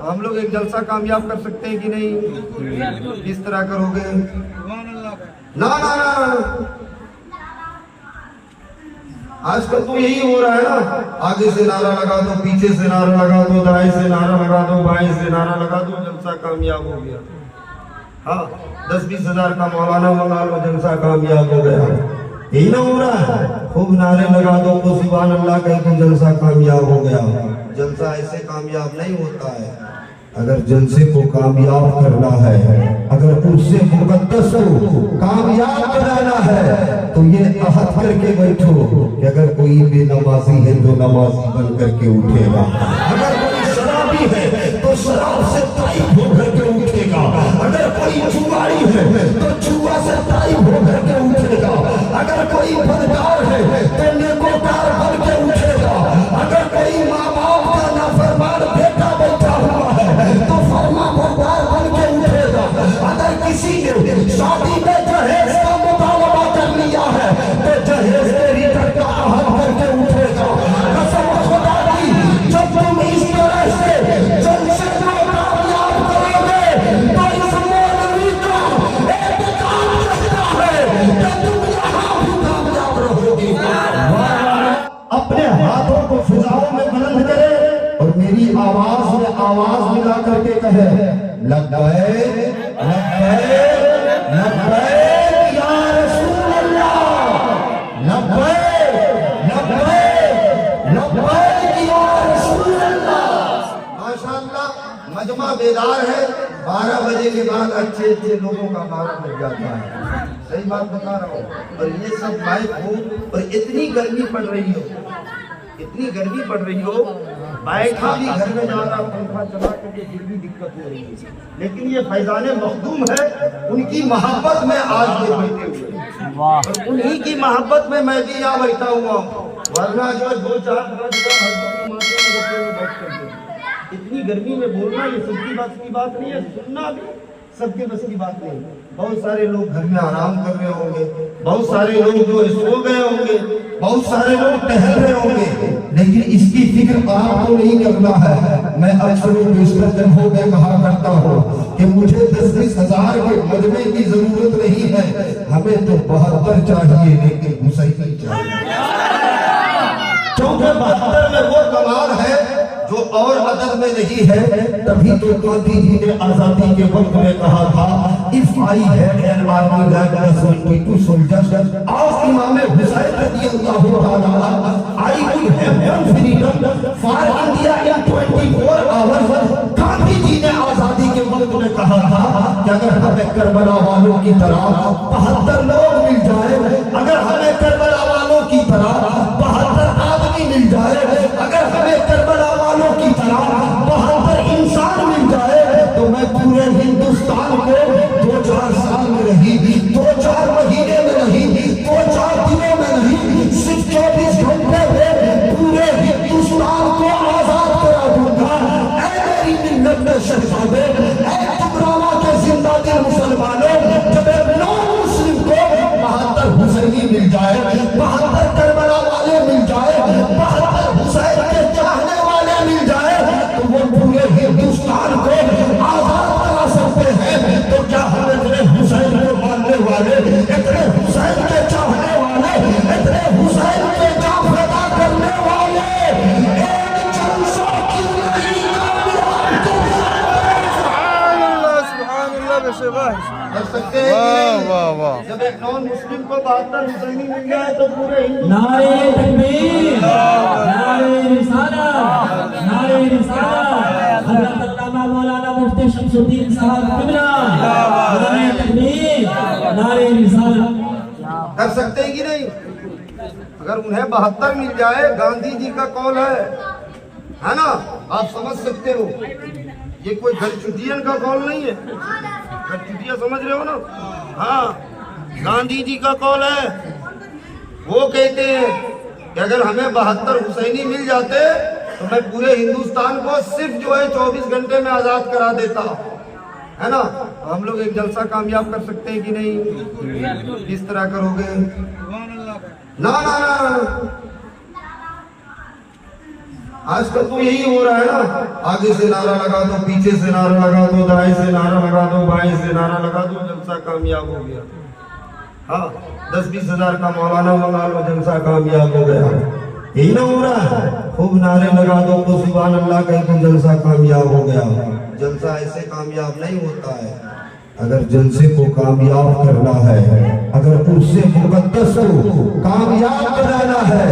हम लोग एक जलसा कामयाब कर सकते हैं कि नहीं? किस तरह करोगे? ना ना ना, आजकल तो यही हो रहा है ना, आगे से नारा लगा दो, पीछे से नारा लगा दो, दाएं से नारा लगा दो, बाएं से नारा लगा दो, जलसा कामयाब हो गया। हाँ, 10-20 हजार का मौलाना मंगा लो, जलसा कामयाब हो गया। यही ना हो रहा है, खूब नारे लगा दो तो सुभान अल्लाह कहीं तो जलसा कामयाब हो गया। जलसा ऐसे कामयाब नहीं होता है। अगर जलसे को कामयाब करना है, अगर उससे मुकद्दस को कामयाब कराना है, तो ये अहद करके बैठो कि अगर कोई बेनमाजी है तो नमाजी बन करके उठेगा, अगर कोई शराबी है तो शराब से ताइब होकर के उठेगा, अगर कोई जुआरी है तो जुआ से ताइब होकर के उठेगा, अगर कोई बदकार है तो नेकोकार बन के उठेगा, अगर कोई माँ बाप का नाफरमान बेटा बैठा हुआ है तो फरमा बरदार बन के उठेगा, अगर किसी ने शादी में जहेज का मुतालबा कर लिया है तो जहेज तेरी का अहद करके उठेगा। कसम खुदा की, जब तुम इस तरह से जलसे को कामयाब करोगे तो इस मौलवी का एक काम कहता है कि तुम यहाँ भी कामयाब रहोगे। अपने हाथों को फिजाओं में बुलंद करे और मेरी आवाज में आवाज मिला करके कहे, लब्बैक लब्बैक लब्बैक या रसूल अल्लाह, लब्बैक लब्बैक लब्बैक या रसूल अल्लाह। माशाअल्लाह मजमा बेदार है। 12 बजे के बाद अच्छे लोगों का 12 बज जाता है। सही बात बता रहा हूँ। और ये सब माइक हो और इतनी गर्मी पड़ रही हो, इतनी गर्मी पड़ रही हो, बैठा भी घर में जा रहा, पंखा चला करके फिर भी दिक्कत हो रही है। लेकिन ये फैजाने मखदूम है, उनकी मोहब्बत में आज ये बैठे हुए, और उन्हीं की मोहब्बत में मैं भी यहाँ बैठा हुआ हूँ। वरना जो 2-4 बैठ करके इतनी गर्मी में बोलना ये सबकी बात की बात नहीं है, सुनना भी सबके बस की बात नहीं। बहुत सारे लोग घर में आराम कर रहे होंगे, बहुत सारे लोग जो सो गए होंगे, बहुत सारे लोग टहल रहे होंगे, लेकिन इसकी फिक्र आपको नहीं करना है। मैं अक्सर बेशतर जगहों में कहा करता हूँ कि मुझे 10-20 हजार के मजमे की जरूरत नहीं है, हमें तो 72 चाहिए, लेकिन हुसैनी चाहिए। क्योंकि 72 में वो कमाल है जो और अदद में नहीं है। तभी तो गांधी जी ने आजादी के वक्त में कहा था, if I had an army that was 22 soldiers of Imam Hussain रज़ियल्लाहु ताला, I would have won freedom for India in 24 hours. Gandhi ji ने आजादी के वक्त में कहा था कि अगर हमें करबला वालों की तरह 72 लोग मिल जाए, अगर हमें करबला वालों की तरह 72 आदमी मिल जाए, अगर हमें करबला वालों की तरह 72 इंसान मिल जाए, तो मैं पूरे हिंदुस्तान को 2-4 साल में नहीं, 2-4 महीने में नहीं, 2-4 दिनों में नहीं, सिर्फ 24 घंटे में पूरे हिंदुस्तान को आजाद करा दूंगा। ऐ मेरी मिन्नत में शहजादे, ऐ टुकरावा के जिंदा दिल मुसलमानों, जब एक नौ मुस्लिम को 72 हुसैनी मिल जाए, 72 करबला वाले मिल जाए, 72 हुसैन के चाहने वाले मिल जाए, तो वो पूरे हिंदुस्तान को आजाद करा सकते हैं। तो क्या हम इतने हुसैन को मानने वाले, इतने हुसैन के चाहने वाले, इतने हुसैन के जान फदा करने वाले एक जलसा क्यों नहीं कर सकते हैं? वाह वाह। जब एक नॉन मुस्लिम को 72 हुसैनी मिल जाए तो पूरे नारे तकबीर, नारे रिसालत, नारे रिसालत। हज़रत अल्लामा मौलाना मुफ्ती शमसुद्दीन साहब किबला, नारे तकबीर, नारे रिसालत। कर सकते हैं कि नहीं? अगर उन्हें 72 मिल जाए, गांधी जी का कौल है ना, आप समझ सकते हो। ये कोई गठचुटियन का कौल नहीं है, गठचुटिया समझ रहे हो ना? हाँ, गांधी जी का कौल है। वो कहते हैं कि अगर हमें 72 हुसैनी मिल जाते तो मैं पूरे हिंदुस्तान को सिर्फ जो है 24 घंटे में आजाद करा देता, है ना? हम लोग एक जलसा कामयाब कर सकते हैं कि नहीं? किस तरह करोगे? ना ना ना, आजकल तो यही हो रहा है ना, आगे से नारा लगा दो, पीछे से नारा लगा दो, दाएं से नारा लगा दो, बाएं से नारा लगा दो, जलसा कामयाब हो गया। हाँ, 10-20 हजार का मौलाना मंगा लो, जलसा कामयाब हो गया। यही ना हो रहा है, खूब नारे लगा दो तो सुभान अल्लाह कहे तो जलसा कामयाब हो गया। जलसा ऐसे कामयाब नहीं होता है। अगर जलसे को कामयाब करना है, अगर उससे मुकद्दस को कामयाब बनाना है,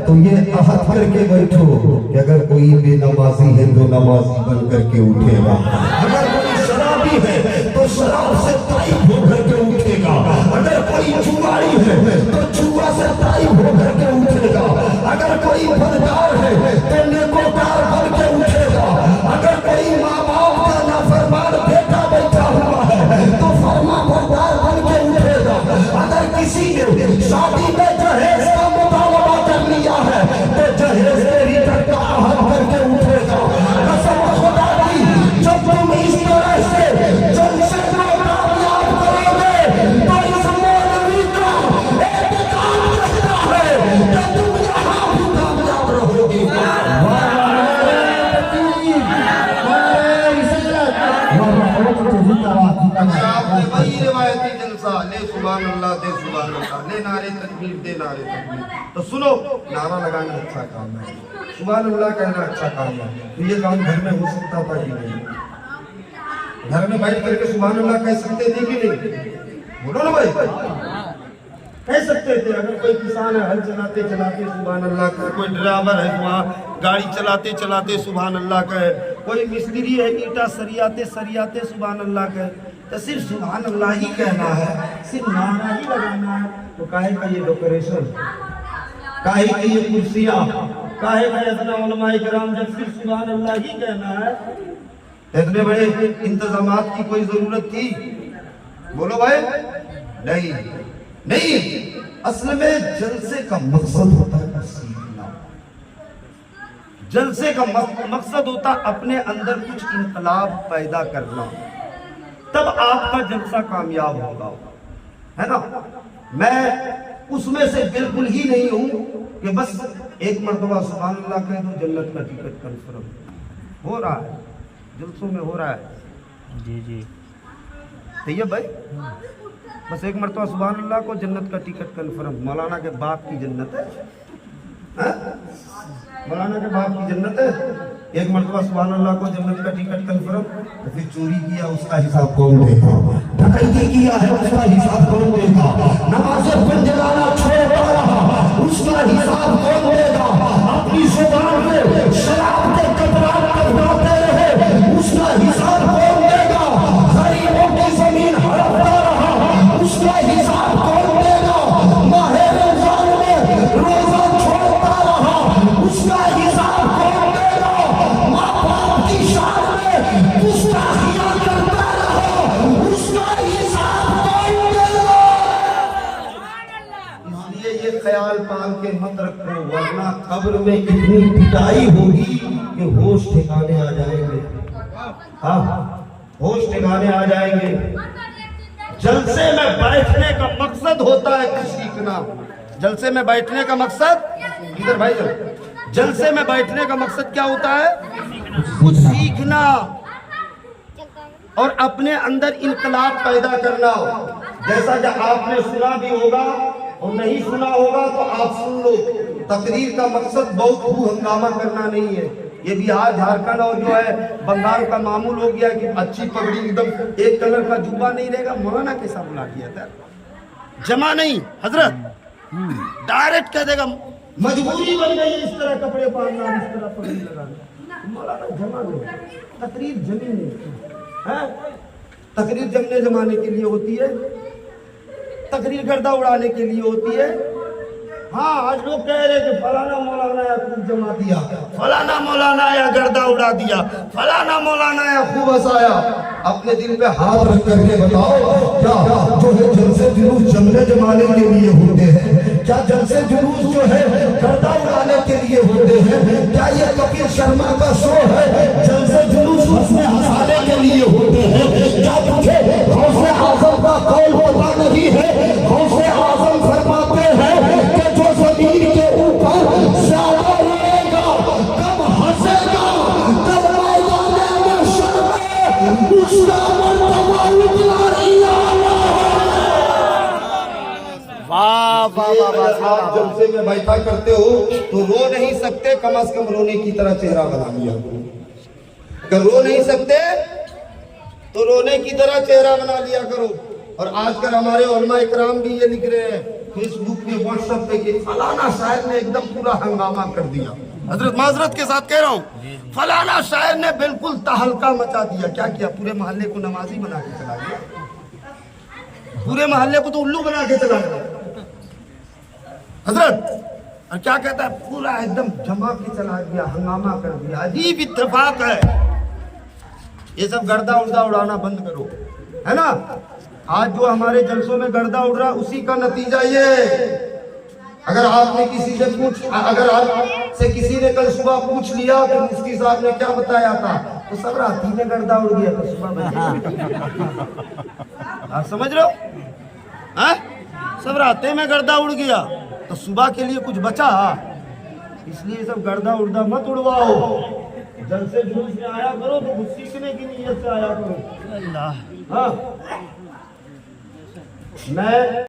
तो ये अहद करके बैठो कि अगर कोई बेनमाजी है तो नमाजी बन करके उठेगा, अगर कोई शराबी है तो शराब से ताइब होकर के उठेगा, अगर कोई जुआरी है तो जुआ से ताइब होकर के उठेगा, अगर कोई बदकार है तो नेकोकार बन के उठेगा, अगर कोई माँ बाप का नाफरमान बेटा बैठा हुआ है तो फरमा बरदार बन के उठेगा, अगर किसी ने शादी में जहेज का मुतालबा कर लिया है तो जहेज तेरी का अहद करके उठेगा। कसम खुदा की, जब तुम इस तरह से जलसे को कामयाब करोगे तो इस मौलवी का एक काम कहता है कि तुम यहाँ भी कामयाब रहोगे। आपने वही रिवायती जलसा ले सुभान अल्लाह दे सुभान अल्लाह, ले नारे तकबीर दे नारे तकबीर। तो सुनो, नारा लगाना अच्छा काम है, सुभान अल्लाह कहना अच्छा काम है। तो ये काम घर में हो सकता था कि नहीं? घर में बैठ करके सुभान अल्लाह कह सकते थे कि नहीं? बोलो ना भाई, कह सकते थे। अगर कोई किसान है, हल चलाते चलाते सुभान अल्लाह कहे, कोई ड्राइवर है वहाँ गाड़ी चलाते चलाते सुभान अल्लाह कहे, कोई मिस्त्री है ईटा सरियाते सरियाते सुभान अल्लाह कहे, तो सिर्फ सुभान अल्लाह ही कहना है, सिर्फ नारा ही लगाना है। तो काहे का ये डेकोरेशन, काहे की ये कुर्सियाँ, काहे का इतना उलमाए किराम, जब सिर्फ सुभान अल्लाह ही कहना है, इतने बड़े इंतजामात की कोई जरूरत थी? बोलो भाई, नहीं नहीं। असल में जलसे का मकसद होता है सीखना, जलसे का मकसद होता अपने अंदर कुछ इनकलाब पैदा करना, तब आपका जलसा कामयाब होगा, है ना। मैं उसमें से बिल्कुल ही नहीं हूं कि बस एक मरतबा सुभान अल्लाह कह दो जन्नत का टिकट कंफर्म हो रहा है, जलसों में हो रहा है। जी जी, सही है भाई, बस एक मरतबा सुभान अल्लाह को जन्नत का टिकट कंफर्म। मौलाना के बाप की जन्नत है, मौलाना के बाप की जन्नत है। एक मरतबा सुभान अल्लाह को जन्नत का टिकट कंफर्म। तो फिर चोरी किया उसका हिसाब कौन देगा? डकैती किया है उसका हिसाब कौन देगा? नमाज़ पंजगाना छोड़ता रहा उसका हिसाब कौन देगा? अपनी जुबान में शराब के कतरात करवाते रहे उसका हिसाब कौन देगा? गरीबों की जमीन हड़पता रहा उसका हिसाब कौन देगा? माहे रमजान में रोजा छोड़ता रहा उसका हिसाब कौन देगा? माँ बाप की शान में गुस्ताखियां करता रहा उसका हिसाब कौन देगा? इसलिए ये ख्याल पाल के मत रखो, वरना कब्र में इतनी पिटाई होगी कि होश ठिकाने आ जाएंगे। हाँ, होश ठिकाने आ जाएंगे। जलसे में बैठने का मकसद होता है कुछ सीखना। जलसे में बैठने का मकसद, इधर भाई जलसे में बैठने का मकसद क्या होता है? कुछ सीखना और अपने अंदर इनकलाब पैदा करना। जैसा कि आपने सुना भी होगा और नहीं सुना होगा तो आप सुन लो। तकरीर का मकसद बहुत खूब हंगामा करना नहीं है। ये बिहार झारखंड और जो है बंगाल का मामूल हो गया कि अच्छी पगड़ी एकदम एक कलर का जुब्बा नहीं रहेगा। मौलाना कैसा बुला दिया था, जमा नहीं हजरत, डायरेक्ट कह देगा मजबूरी बन गई इस तरह कपड़े पहनना, इस तरह पगड़ी लगाना। मौलाना जमा नहीं, तकरीर जमी नहीं है। तकरीर जमने जमाने के लिए होती है, तकरीर गर्दा उड़ाने के लिए होती है। हाँ, आज लोग कह रहे कि फलाना मौलाना या खूब जमा दिया, फलाना मौलाना या गर्दा उड़ा दिया, फलाना मौलाना या खूब हंसाया। अपने दिल पे हाथ रख करके बताओ, क्या जो है जलसे जुलूस जमने जमाने के लिए होते हैं? क्या जलसे जुलूस जो है गर्दा उड़ाने के लिए होते हैं? क्या ये कपिल शर्मा का शो है जलसे जुलूस हंसने हंसाने के लिए होते हैं? क्या तुझे गौसे आजम का कौल पता नहीं है? गौसे आजम फरमाते हैं कि जो जमीन के ऊपर ज्यादा उड़ेगा कम वाह वाह वाह वाह अगर आप जलसे में बैठा करते हो तो रो नहीं सकते, कम से कम रोने की तरह चेहरा बना लिया करो। अगर रो नहीं सकते तो रोने की तरह चेहरा बना लिया करो। और आजकल हमारे उलमा इकराम भी ये लिख रहे हैं फेसबुक पे, व्हाट्सएप पे कि फलाना शायर ने एकदम पूरा हंगामा कर दिया। हजरत माजरत के साथ कह रहा हूँ, फलाना शायर ने बिल्कुल तहलका मचा दिया। क्या किया? पूरे मोहल्ले को नमाजी बना के चला गया, पूरे मोहल्ले को तो उल्लू बना के चला गया हजरत। और क्या कहता है, पूरा एकदम जमा के चला गया, हंगामा कर दिया। अजीब इत्तेफाक है। ये सब गर्दा उर्दा उड़ाना बंद करो, है ना। आज जो हमारे जलसों में गर्दा उड़ रहा है उसी का नतीजा ये। अगर आपने किसी से अगर आपसे किसी ने कल सुबह पूछ लिया कि मुफ्ती साहब ने क्या बताया था, तो सब रात में गर्दा उड़ गया, तो सुबह आप समझ रहे हो? सब रातें में गर्दा उड़ गया तो सुबह के लिए कुछ बचा? इसलिए सब गर्दा उड़दा मत उड़वाओ। जलसे जुलूस में आया करो तो कुछ सीखने की नीयत से आया करो। हाँ, मैं